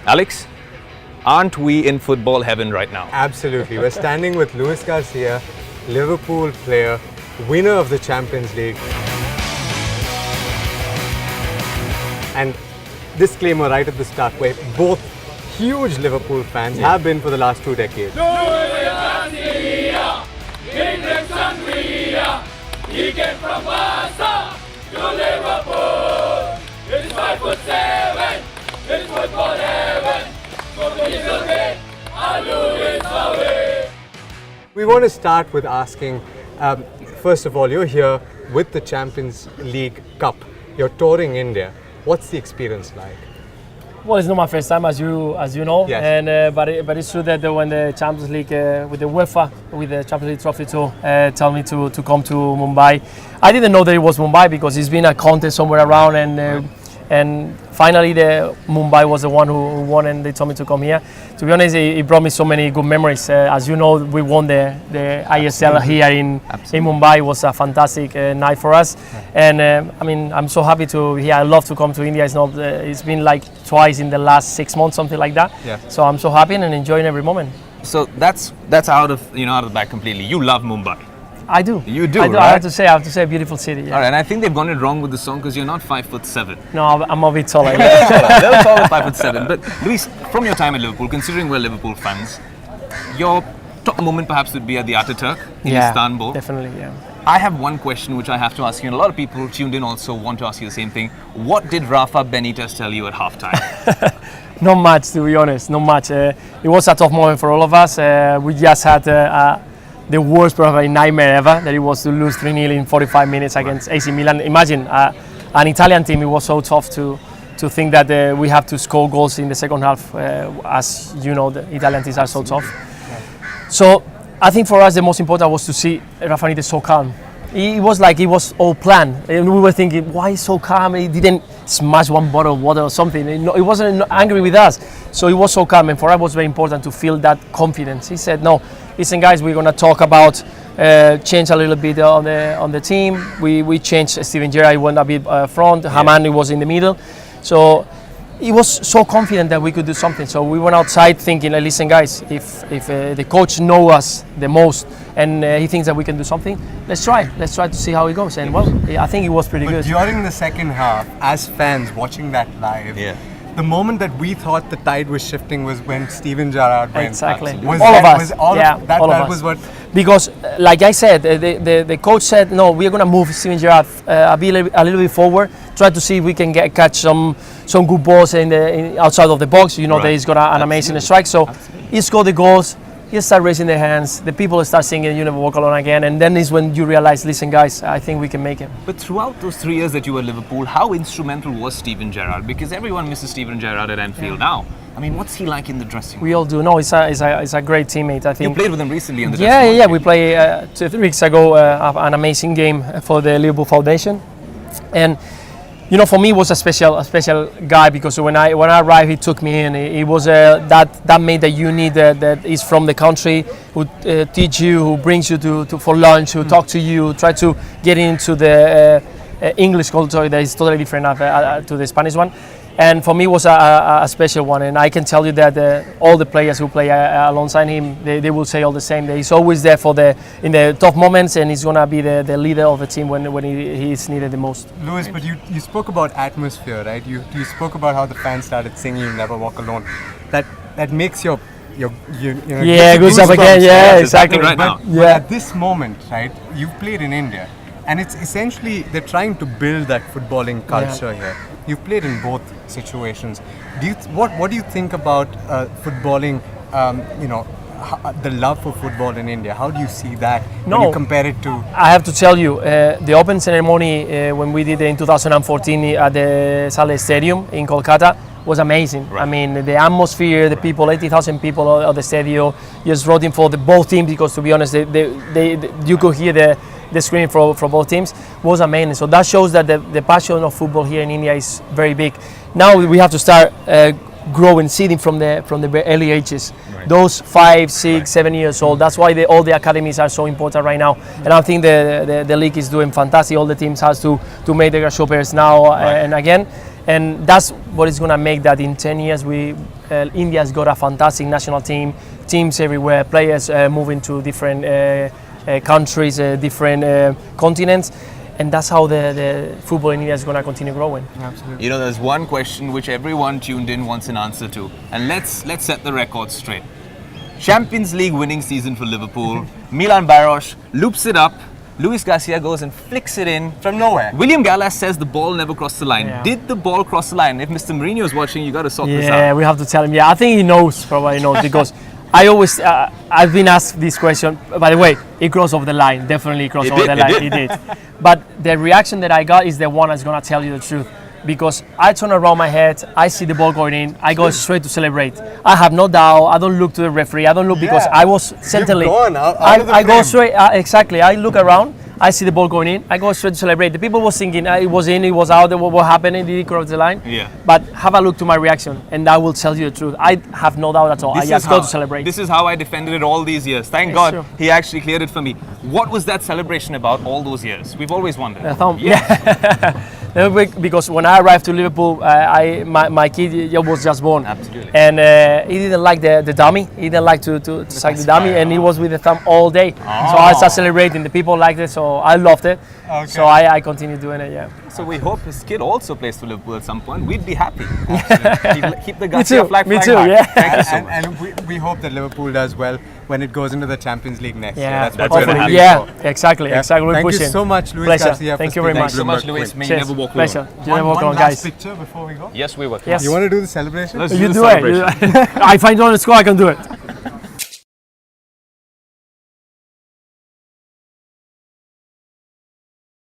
Alex, aren't we in football heaven right now? Absolutely. We're standing with Luis Garcia, Liverpool player, winner of the Champions League. And disclaimer right at the start, where both huge Liverpool fans have been for the last 2 decades. He came from Barca to Liverpool. It's 5'7". It's football heaven. We want to start with asking, first of all, you're here with the Champions League Cup. You're touring India. What's the experience like? Well, it's not my first time, as you know. Yes. And but it's true that when the Champions League with the UEFA, with the Champions League trophy too, tell me to come to Mumbai. I didn't know that it was Mumbai because it's been a contest somewhere around, and finally the Mumbai was the one who won, and they told me to come here. To be honest, it brought me so many good memories. As you know, we won the ISL here in Mumbai. It was a fantastic night for us, and I mean, I'm so happy to here. I love to come to India. It's been like twice in the last 6 months, something like that. Yeah. So I'm so happy and enjoying every moment. So that's out of the bag completely. You love Mumbai. I do. You do, I do. right? I have to say, a beautiful city. Yeah. All right, and I think they've gone it wrong with the song because you're not 5'7". No, I'm a bit taller. A little taller, 5'7". But Luis, from your time at Liverpool, considering we're Liverpool fans, your top moment perhaps would be at the Ataturk in Istanbul. Definitely, yeah. I have one question which I have to ask you, and a lot of people tuned in also want to ask you the same thing. What did Rafa Benitez tell you at halftime? Not much, to be honest. Not much. It was a tough moment for all of us. We just had the worst probably nightmare ever, that it was to lose 3-0 in 45 minutes against AC Milan. Imagine an Italian team. It was so tough to think that we have to score goals in the second half. As you know, the Italian teams are so tough. So I think for us the most important was to see Rafa Benitez so calm. It was like it was all planned. And we were thinking, why is so calm? He didn't smash one bottle of water or something. He wasn't angry with us. So he was so calm, and for us it was very important to feel that confidence. He said, no, listen guys, we're going to talk about change a little bit on the team. We changed Steven Gerrard, he went a bit front, Haman was in the middle. So he was so confident that we could do something. So we went outside thinking, listen guys, if the coach knows us the most and he thinks that we can do something, let's try to see how it goes. And well, I think it was pretty good. During the second half, as fans watching that live, the moment that we thought the tide was shifting was when Steven Gerrard went. Exactly. Was all that, of us. Was all yeah, of that, all that of was us. what. Because, like I said, the coach said, no, we're going to move Steven Gerrard a little bit forward, try to see if we can catch some good balls outside of the box. You know that he's got an amazing strike. So he scored the goals. He start raising their hands. The people start singing "You Never Walk Alone" again, and then is when you realize, listen, guys, I think we can make it. But throughout those 3 years that you were at Liverpool, how instrumental was Steven Gerrard? Because everyone misses Steven Gerrard at Anfield now. I mean, what's he like in the dressing room? We all do. No, he's a great teammate. I think. You played with him recently in the dressing room. Yeah. We played 2-3 weeks ago an amazing game for the Liverpool Foundation, and. You know, for me, it was a special guy because when I arrived, he took me in. It was that mate that you need that is from the country, who teach you, who brings you for lunch, who talk to you, try to get into the English culture that is totally different to the Spanish one. And for me, it was a special one. And I can tell you that all the players who play alongside him, they will say all the same. That he's always there in the tough moments, and he's going to be the leader of the team when he is needed the most. Luis, but you spoke about atmosphere, right? You spoke about how the fans started singing "You Never Walk Alone." That makes your good stuff again. Yeah, exactly. Right now. But at this moment, right? You've played in India, and it's essentially they're trying to build that footballing culture here. You've played in both situations. What do you think about footballing? The love for football in India. How do you see that when you compare it to? I have to tell you, the open ceremony when we did it in 2014 at the Saleh Stadium in Kolkata was amazing. Right. I mean, the atmosphere, the people, 80,000 people at the stadium, just rooting for both teams because, to be honest, you could hear the screaming for both teams was amazing. So that shows that the passion of football here in India is very big. Now we have to start growing, seeding from the early ages. Right. Those 5, 6, 7 years old. That's why all the academies are so important right now. And I think the league is doing fantastic. All the teams has to make the grasshoppers now and again. And that's what is going to make that in 10 years India's got a fantastic national team, teams everywhere, players moving to different countries, different continents, and that's how the football in India is going to continue growing. Absolutely. You know, there's one question which everyone tuned in wants an answer to, and let's set the record straight. Champions League winning season for Liverpool. Milan Baros loops it up. Luis Garcia goes and flicks it in. From nowhere. William Gallas says the ball never crossed the line. Yeah. Did the ball cross the line? If Mr. Mourinho is watching, you got to sort this Yeah, out. we have to tell him. Yeah, I think he knows, probably knows, because I always, I've been asked this question. By the way, he crossed over the line. Definitely crossed over the line. He did. But the reaction that I got is the one that's going to tell you the truth. Because I turn around my head, I see the ball going in, I go straight to celebrate. I have no doubt. I don't look to the referee. I don't look because I was certainly. gone out of the I go frame. straight. Exactly. I look around. I see the ball going in. I go straight to celebrate. The people was thinking it was in, it was out. What happened? Did he cross the line? Yeah. But have a look to my reaction, and I will tell you the truth. I have no doubt at all. I just go to celebrate. This is how I defended it all these years. Thank It's God true. he actually cleared it for me. What was that celebration about all those years? We've always wondered. Because when I arrived to Liverpool, my kid was just born. Absolutely. And he didn't like the dummy. He didn't like to suck the dummy, and he was with the thumb all day. So I started celebrating. The people liked it, so I loved it. Okay. So I continued doing it. Yeah. So we hope his kid also plays for Liverpool at some point. We'd be happy. Keep the Garcia too. flag Me flying too, high. yeah. Thank you so much. And we hope that Liverpool does well when it goes into the Champions League next year. Yeah, That's what what we're we're looking yeah, for. exactly. We're Thank pushing. you so much, Luis Pleasure. Garcia. Thank for you very speaking much. to so much, Bloomberg Luis. Quick. May you Cheers. never walk Pleasure. alone. You never walk One alone, last guys. picture before we go. Yes, we will. Yes. You want to do the celebration? Let's You the do it. celebration. I find you on the score, I can do it.